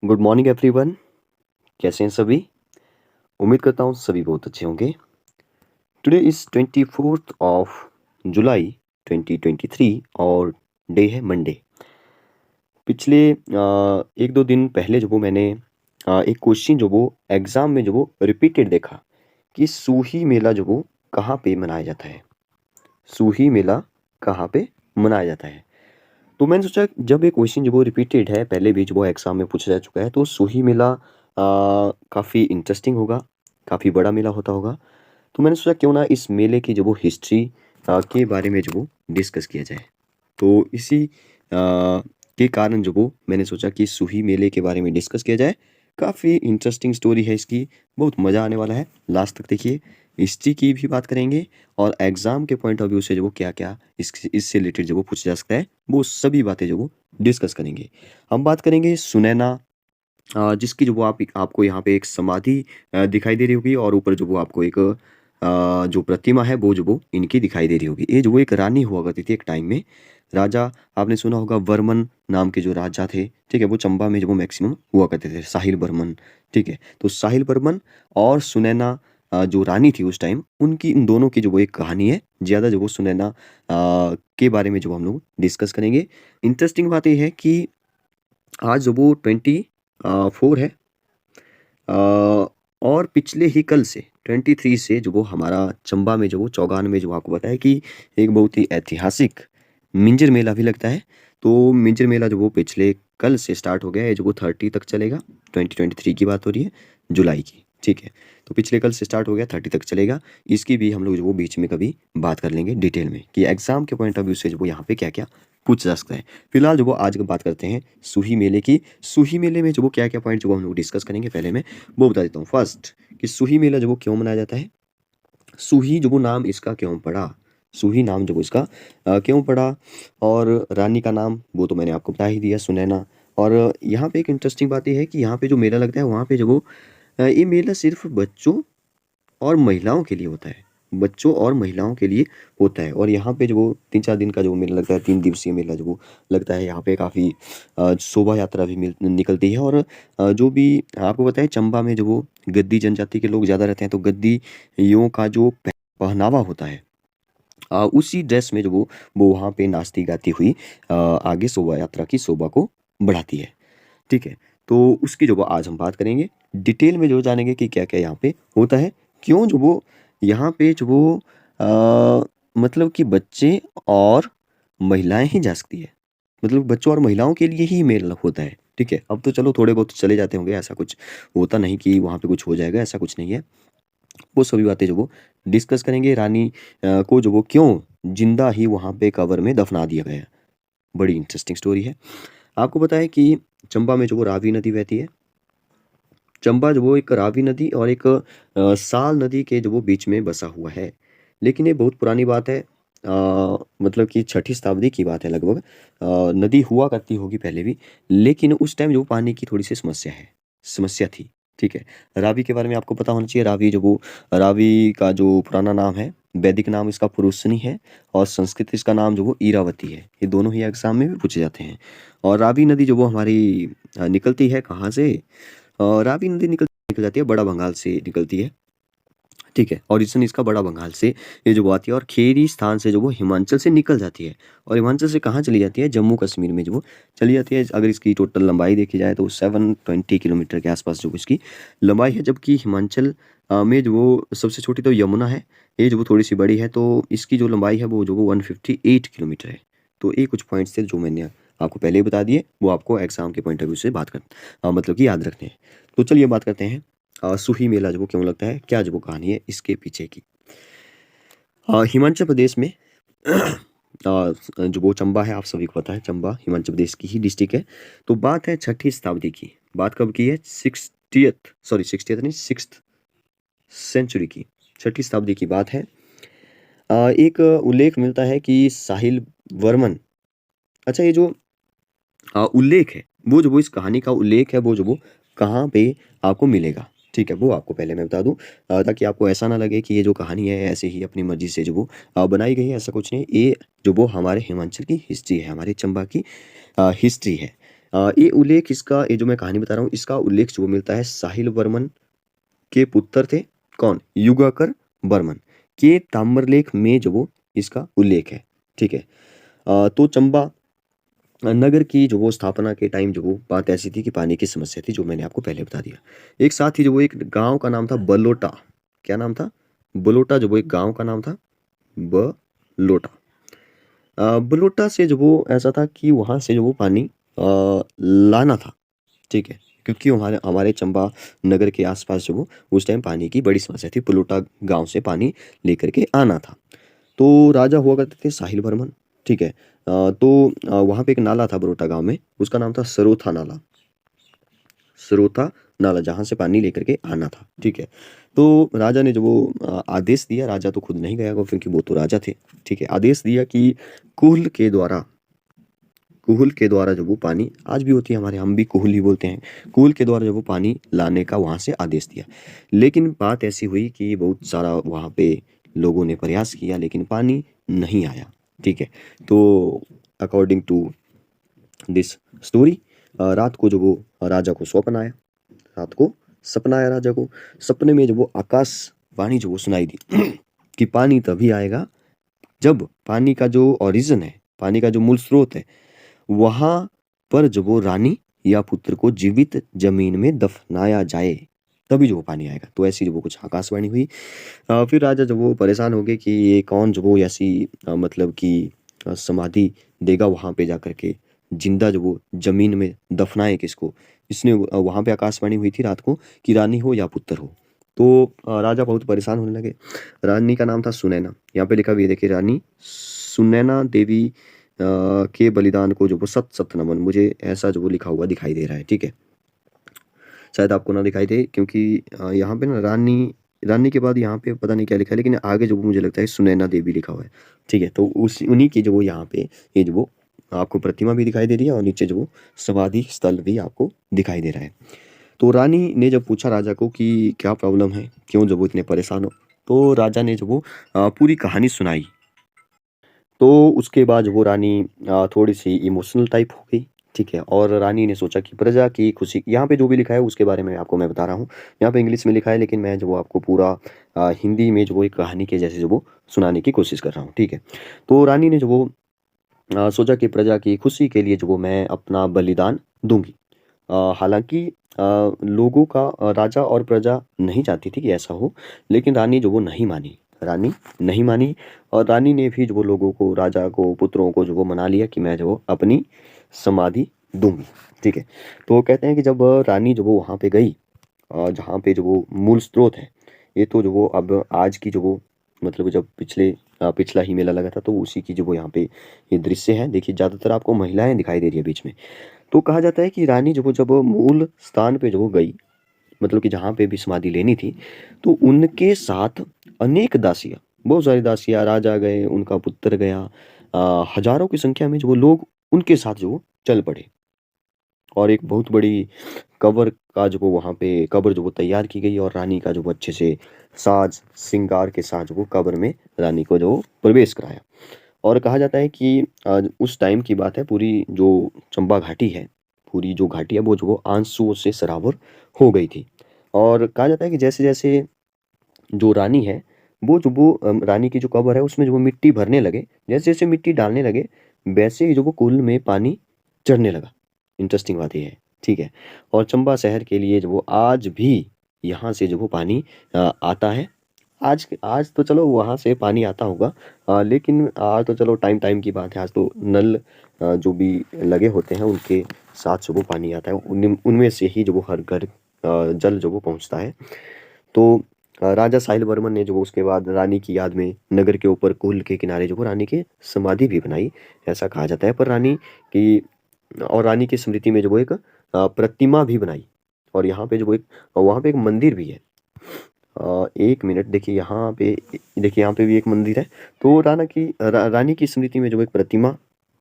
Good morning everyone. कैसे हैं सभी? उम्मीद करता हूँ सभी बहुत अच्छे होंगे। Today is 24th of July 2023 और डे है मंडे। पिछले 1-2 दिन पहले जो वो मैंने एक क्वेश्चन जो वो एग्ज़ाम में जो वो रिपीटेड देखा कि सूही मेला जो वो कहाँ पे मनाया जाता है? सूही मेला कहाँ पे मनाया जाता है? तो मैंने सोचा जब ये क्वेश्चन जो वो रिपीटेड है, पहले भी जो वो एग्ज़ाम में पूछा जा चुका है, तो सूही मेला काफ़ी इंटरेस्टिंग होगा, काफ़ी बड़ा मेला होता होगा। तो मैंने सोचा क्यों ना इस मेले की जो वो हिस्ट्री के बारे में जो वो डिस्कस किया जाए। तो इसी के कारण जो वो मैंने सोचा कि सूही मेले के बारे में डिस्कस किया जाए। काफ़ी इंटरेस्टिंग स्टोरी है इसकी, बहुत मज़ा आने वाला है। लास्ट तक देखिए, हिस्ट्री की भी बात करेंगे और एग्ज़ाम के पॉइंट ऑफ व्यू से जो वो क्या-क्या इससे रिलेटेड जो वो पूछा जा सकता है, वो सभी बातें जो वो डिस्कस करेंगे। हम बात करेंगे सुनैना जिसकी जो वो आपको यहाँ पे एक समाधि दिखाई दे रही होगी और ऊपर जो वो आपको एक जो प्रतिमा है वो जो वो इनकी दिखाई दे रही होगी। ये जो वो एक रानी हुआ करती थी एक टाइम में। राजा आपने सुना होगा वर्मन नाम के जो राजा थे, ठीक है? वो चंबा में जो वो मैक्सिमम हुआ करते थे, साहिल वर्मन, ठीक है? तो साहिल वर्मन और सुनैना जो रानी थी उस टाइम, उनकी इन दोनों की जो वो एक कहानी है, ज़्यादा जो वो सुनैना के बारे में जो हम लोग डिस्कस करेंगे। इंटरेस्टिंग बात ये है कि आज जो वो 4 है और पिछले ही कल से 23 से जो वो हमारा चंबा में जो वो चौगान में जो आपको बताया कि एक बहुत ही ऐतिहासिक मिंजर मेला भी लगता है। तो मिंजर मेला जो वो पिछले कल से स्टार्ट हो गया है, जो वो 30 तक चलेगा। 2023 की बात हो रही है, जुलाई की, ठीक है? तो पिछले कल से स्टार्ट हो गया, 30 तक चलेगा। इसकी भी हम लोग जो वो बीच में कभी बात कर लेंगे डिटेल में कि एग्ज़ाम के पॉइंट ऑफ व्यू से जो वो यहाँ पे क्या-क्या पूछा जा सकता है। फिलहाल जो वो आज की बात करते हैं सूही मेले की। सूही मेले में जो वो क्या-क्या पॉइंट जो वो हम लोग डिस्कस करेंगे, पहले मैं वो बता देता हूँ। फर्स्ट कि सूही मेला जो वो क्यों मनाया जाता है? सूही जो वो नाम इसका क्यों पड़ा? सूही नाम जो वो इसका क्यों पड़ा? और रानी का नाम वो तो मैंने आपको बता ही दिया, सुनैना। और यहाँ पे एक इंटरेस्टिंग बात ये है कि यहाँ पे जो मेला लगता है वहाँ पे जो वो ये मेला सिर्फ़ बच्चों और महिलाओं के लिए होता है। बच्चों और महिलाओं के लिए होता है और यहाँ पे जो वो 3-4 दिन का जो मेला लगता है, 3 दिवसीय मेला जो वो लगता है, यहाँ पे काफ़ी शोभा यात्रा भी निकलती है और जो भी आपको पता है चंबा में जो वो गद्दी जनजाति के लोग ज़्यादा रहते हैं, तो गद्दीयों का जो पहनावा होता है उसी ड्रेस में जो वो वहाँ पे नाचती-गाती हुई आगे शोभा यात्रा की शोभा को बढ़ाती है। ठीक है? तो उसकी जो वो आज हम बात करेंगे। डिटेल में जो जानेंगे कि क्या-क्या यहाँ पे होता है। क्यों जो वो यहाँ पे जो वो मतलब कि बच्चे और महिलाएँ ही जा सकती है। मतलब बच्चों और महिलाओं के लिए ही मेला होता है। ठीक है? अब तो चलो थोड़े बहुत चले जाते होंगे, ऐसा कुछ होता नहीं कि वहाँ पे कुछ हो जाएगा, ऐसा कुछ नहीं है। वो सभी बातें जो वो डिस्कस करेंगे। रानी को जो वो क्यों ज़िंदा ही वहाँ पे कब्र में दफ़ना दिया गया। बड़ी इंटरेस्टिंग स्टोरी है। आपको पता है कि चंबा में जो वो रावी नदी बहती है। चंबा जो वो एक रावी नदी और एक साल नदी के जो वो बीच में बसा हुआ है। लेकिन ये बहुत पुरानी बात है। मतलब कि 6ठी शताब्दी की बात है लगभग। नदी हुआ करती होगी पहले भी, लेकिन उस टाइम जो पानी की थोड़ी-सी समस्या थी, ठीक है? रावी के बारे में आपको पता होना चाहिए। रावी का जो पुराना नाम है, वैदिक नाम इसका पुरुषनी है और संस्कृत इसका नाम जो वो इरावती है। ये दोनों ही एग्ज़ाम में भी पूछे जाते हैं। और रावी नदी जो वो हमारी निकलती है कहाँ से? रावी नदी निकल जाती है, बड़ा बंगाल से निकलती है, ठीक है? ओरिजिन इसका बड़ा बंगाल से ये जो वो आती है और खेरी स्थान से जो वो हिमाचल से निकल जाती है और हिमाचल से कहाँ चली जाती है? जम्मू कश्मीर में जो वो चली जाती है। अगर इसकी टोटल लंबाई देखी जाए तो 720 किलोमीटर के आसपास जो इसकी लंबाई है, जबकि हिमाचल में जो वो सबसे छोटी तो यमुना है, ये जो वो थोड़ी-सी बड़ी है, तो इसकी जो लंबाई है वो जो वो 158 किलोमीटर है। तो ये कुछ पॉइंट्स थे जो मैंने आपको पहले ही बता दिए, वो आपको एग्ज़ाम के पॉइंट ऑफ व्यू से मतलब कि याद रखने हैं। तो चलिए बात करते हैं सूही मेला जो वो क्यों लगता है? क्या जो वो कहानी है इसके पीछे की? हिमाचल प्रदेश में जो वो चंबा है, आप सभी को पता है चंबा हिमाचल प्रदेश की ही डिस्ट्रिक्ट है। तो बात है 6ठी शताब्दी की। बात कब की है? 60th नहीं, 6th सेंचुरी की, 6ठी शताब्दी की बात है। एक उल्लेख मिलता है कि साहिल वर्मन, अच्छा ये जो उल्लेख है, वो जो वो इस कहानी का उल्लेख है, वो जो वो कहाँ पे आपको मिलेगा, ठीक है? वो आपको पहले मैं बता दूँ ताकि आपको ऐसा ना लगे कि ये जो कहानी है ऐसे ही अपनी मर्ज़ी से जो वो बनाई गई है, ऐसा कुछ नहीं। ये जो वो हमारे हिमाचल की हिस्ट्री है, हमारे चंबा की हिस्ट्री है। ये उल्लेख इसका, ये जो मैं कहानी बता रहा हूँ इसका उल्लेख जो मिलता है साहिल वर्मन के पुत्र थे, कौन, युगाकर बर्मन के ताम्रलेख में जो वो इसका उल्लेख है। ठीक है। तो चंबा नगर की जो वो स्थापना के टाइम जो वो बात ऐसी थी कि पानी की समस्या थी, जो मैंने आपको पहले बता दिया। एक साथ ही जो वो एक गांव का नाम था बलोटा, क्या नाम था, बलोटा, जो वो एक गांव का नाम था बलोटा। बलोटा से जो वो ऐसा था कि वहां से जो वो पानी लाना था। ठीक है, क्योंकि हमारे हमारे चंबा नगर के आसपास जो वो उस टाइम पानी की बड़ी समस्या थी, बलोटा गांव से पानी लेकर के आना था। तो राजा हुआ करते थे साहिल वर्मन। ठीक है। तो वहाँ पे एक नाला था बरोटा गांव में, उसका नाम था सरोथा नाला, सरोथा नाला, जहाँ से पानी लेकर के आना था। ठीक है। तो राजा ने जो वो आदेश दिया, राजा तो खुद नहीं गया वो, क्योंकि वो तो राजा थे। ठीक है। आदेश दिया कि कुहल के द्वारा, कुहल के द्वारा जो वो पानी, आज भी होती है हमारे, हम भी कुहल ही बोलते हैं, कुहल के द्वारा जो वो पानी लाने का वहाँ से आदेश दिया। लेकिन बात ऐसी हुई कि बहुत सारा वहाँ पे लोगों ने प्रयास किया, लेकिन पानी नहीं आया। ठीक है। तो अकॉर्डिंग टू दिस स्टोरी, रात को जो वो राजा को स्वप्न आया, रात को सपना आया राजा को। सपने में जो वो आकाशवाणी जो वो सुनाई दी कि पानी तभी आएगा जब पानी का जो ओरिजिन है, पानी का जो मूल स्रोत है, वहां पर जो वो रानी या पुत्र को जीवित जमीन में दफनाया जाए, तभी जो वो पानी आएगा। तो ऐसी जो वो कुछ आकाशवाणी हुई। फिर राजा जो वो परेशान हो गए कि ये कौन जो वो ऐसी मतलब कि समाधि देगा वहां पे जाकर के, जिंदा जो वो जमीन में दफनाए किसको। इसने वहां पे आकाशवाणी हुई थी रात को कि रानी हो या पुत्र हो। तो राजा बहुत परेशान होने लगे। रानी का नाम था सुनैना, यहाँ पे लिखा भी है देखिए, रानी सुनैना देवी के बलिदान को जो वो सत सत नमन, मुझे ऐसा जो वो लिखा हुआ दिखाई दे रहा है। ठीक है। शायद आपको ना दिखाई दे, क्योंकि यहाँ पे ना रानी, रानी के बाद यहाँ पे पता नहीं क्या लिखा है, लेकिन आगे जो वो मुझे लगता है सुनैना देवी लिखा हुआ है। ठीक है। तो उस उन्हीं की जो वो यहाँ पे ये जो वो आपको प्रतिमा भी दिखाई दे रही है, और नीचे जो वो समाधि स्थल भी आपको दिखाई दे रहा है। तो रानी ने जब पूछा राजा को कि क्या प्रॉब्लम है, क्यों जब वो इतने परेशान हो, तो राजा ने जो वो पूरी कहानी सुनाई। तो उसके बाद वो रानी थोड़ी सी इमोशनल टाइप हो गई। ठीक है। और रानी ने सोचा कि प्रजा की खुशी, यहाँ पे जो भी लिखा है उसके बारे में आपको मैं बता रहा हूँ। यहाँ पे इंग्लिश में लिखा है, लेकिन मैं जो वो आपको पूरा हिंदी में जो वो एक कहानी के जैसे जो वो सुनाने की कोशिश कर रहा हूँ। ठीक है। तो रानी ने जो वो सोचा कि प्रजा की खुशी के लिए जो वो मैं अपना बलिदान दूंगी। हालांकि लोगों का, राजा और प्रजा नहीं चाहती थी कि ऐसा हो, लेकिन रानी जो वो नहीं मानी, रानी नहीं मानी। और रानी ने भी जो वो लोगों को, राजा को, पुत्रों को जो वो मना लिया कि मैं जो वो अपनी समाधि दूंगी। ठीक है। तो कहते हैं कि जब रानी जो वो वहाँ पे गई, जहाँ पे जो वो मूल स्रोत है, ये तो जो वो अब आज की जो वो मतलब जब पिछला ही मेला लगा था, तो उसी की जो वो यहाँ पे ये दृश्य है। देखिए ज़्यादातर आपको महिलाएं दिखाई दे रही है बीच में। तो कहा जाता है कि रानी जो वो जब मूल स्थान पे जो वो गई, मतलब कि जहाँ पे भी समाधि लेनी थी, तो उनके साथ अनेक दासियाँ, बहुत सारी दासियाँ, राजा गए, उनका पुत्र गया, हजारों की संख्या में जो वो लोग उनके साथ जो वो चल पड़े। और एक बहुत बड़ी कब्र का जो वो वहाँ पे कब्र जो वो तैयार की गई, और रानी का जो वो अच्छे से साज श्रृंगार के साथ जो वो कब्र में रानी को जो प्रवेश कराया। और कहा जाता है कि उस टाइम की बात है, पूरी जो चंबा घाटी है, पूरी जो घाटी है वो जो वो आंसुओं से सराबोर हो गई थी। और कहा जाता है कि जैसे जैसे जो रानी है, वो जो वो रानी की जो कब्र है उसमें जो वो मिट्टी भरने लगे, जैसे जैसे मिट्टी डालने लगे, वैसे ही जो वो कुल में पानी चढ़ने लगा। इंटरेस्टिंग बात ये है। ठीक है। और चंबा शहर के लिए जो वो आज भी यहाँ से जो वो पानी आता है। आज आज तो चलो वहाँ से पानी आता होगा, लेकिन आज तो चलो टाइम टाइम की बात है। आज तो नल जो भी लगे होते हैं उनके साथ जो वो पानी आता है, उनमें से ही जो वो हर घर जल जो वो पहुँचता है। तो राजा साहिल वर्मन ने जो वो उसके बाद रानी की याद में नगर के ऊपर कुल के किनारे जो वो रानी की समाधि भी बनाई, ऐसा कहा जाता है। पर रानी की, और रानी की स्मृति में जो वो एक प्रतिमा भी बनाई। और यहाँ पे जो वो एक, वहाँ पे एक मंदिर भी है। एक मिनट, देखिए यहाँ पे, देखिए यहाँ पे भी एक मंदिर है। तो रानी की स्मृति में जो एक प्रतिमा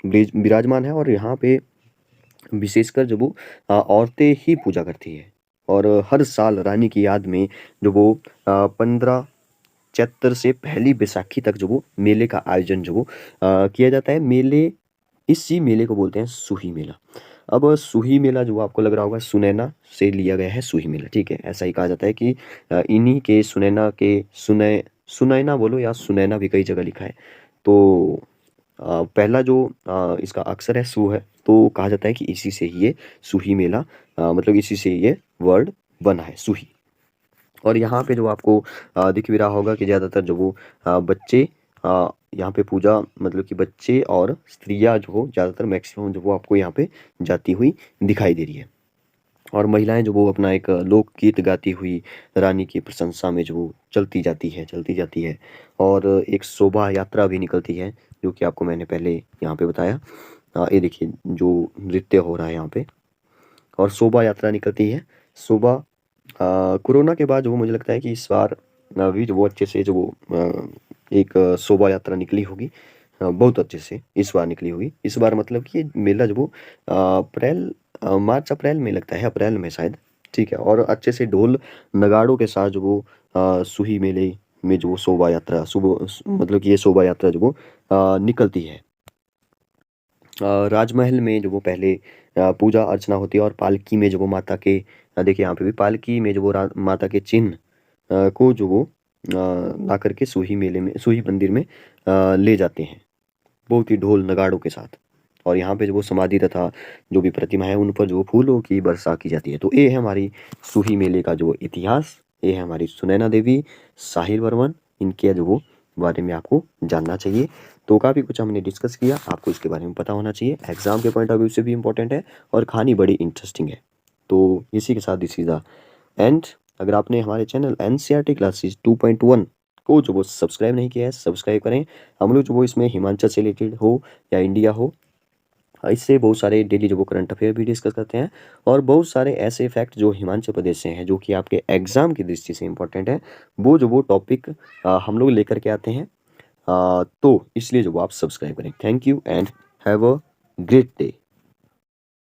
विराजमान है, और यहाँ पे विशेषकर जो वो औरतें ही पूजा करती है। और हर साल रानी की याद में जो वो 15 चैत्र से पहली बैसाखी तक जो वो मेले का आयोजन जो वो किया जाता है। इसी मेले को बोलते हैं सुही मेला। अब सूही मेला जो आपको लग रहा होगा सुनैना से लिया गया है सूही मेला, ठीक है। ऐसा ही कहा जाता है कि इन्हीं के सुनैना के सुनैना बोलो या सुनैना भी कई जगह लिखा है। तो पहला जो इसका अक्षर है सु है, तो कहा जाता है कि इसी से ही ये सूही मेला मतलब इसी से ये वर्ड बना है सूही। और यहाँ पे जो आपको दिख भी रहा होगा कि ज़्यादातर जो वो बच्चे यहाँ पे पूजा मतलब कि बच्चे और स्त्रियाँ जो हो ज़्यादातर मैक्सिमम जो वो आपको यहाँ पे जाती हुई दिखाई दे रही है। और महिलाएं जो वो अपना एक लोकगीत गाती हुई रानी की प्रशंसा में जो वो चलती जाती है। और एक शोभा यात्रा भी निकलती है, जो कि आपको मैंने पहले यहाँ पे बताया। ये देखिए जो नृत्य हो रहा है यहाँ पे, और शोभा यात्रा निकलती है। शोभा कोरोना के बाद जो मुझे लगता है कि इस बार भी जो वो अच्छे से जो वो एक शोभा यात्रा निकली होगी, बहुत अच्छे से इस बार निकली होगी। इस बार मतलब कि ये मेला जो वो अप्रैल मार्च अप्रैल में लगता है, अप्रैल में शायद, ठीक है। और अच्छे से ढोल नगाड़ों के साथ जो वो सूही मेले में जो वो शोभा यात्रा सुबह मतलब कि ये शोभा यात्रा जो वो निकलती है। राजमहल में जो वो पहले पूजा अर्चना होती है, और पालकी में जो वो माता के देखिए यहाँ पे भी पालकी में जो वो माता के चिन्ह को जो वो ला करके सूही मेले में सूही मंदिर में ले जाते हैं, बहुत ही ढोल नगाड़ों के साथ। और यहाँ पे जो वो समाधि तथा जो भी प्रतिमा है उन पर जो फूलों की वर्षा की जाती है। तो ये है हमारी सूही मेले का जो इतिहास, ये है हमारी सुनैना देवी, साहिर वर्मन, इनके जो वो बारे में आपको जानना चाहिए। तो काफ़ी कुछ हमने डिस्कस किया, आपको इसके बारे में पता होना चाहिए, एग्जाम के पॉइंट ऑफ व्यू से भी इम्पोर्टेंट है और कहानी बड़ी इंटरेस्टिंग है। तो इसी के साथ दिस इज द एंड। अगर आपने हमारे चैनल NCERT क्लासेस 2.1 को जो वो सब्सक्राइब नहीं किया है, सब्सक्राइब करें। हम लोग जो वो इसमें हिमाचल से रिलेटेड हो या इंडिया हो, इससे बहुत सारे डेली जो वो करंट अफेयर भी डिस्कस करते हैं, और बहुत सारे ऐसे फैक्ट जो हिमाचल प्रदेश से हैं जो कि आपके एग्जाम की दृष्टि से इंपॉर्टेंट है, वो जो वो टॉपिक हम लोग लेकर के आते हैं। तो इसलिए जो वो आप सब्सक्राइब करें। Thank you and have a great day.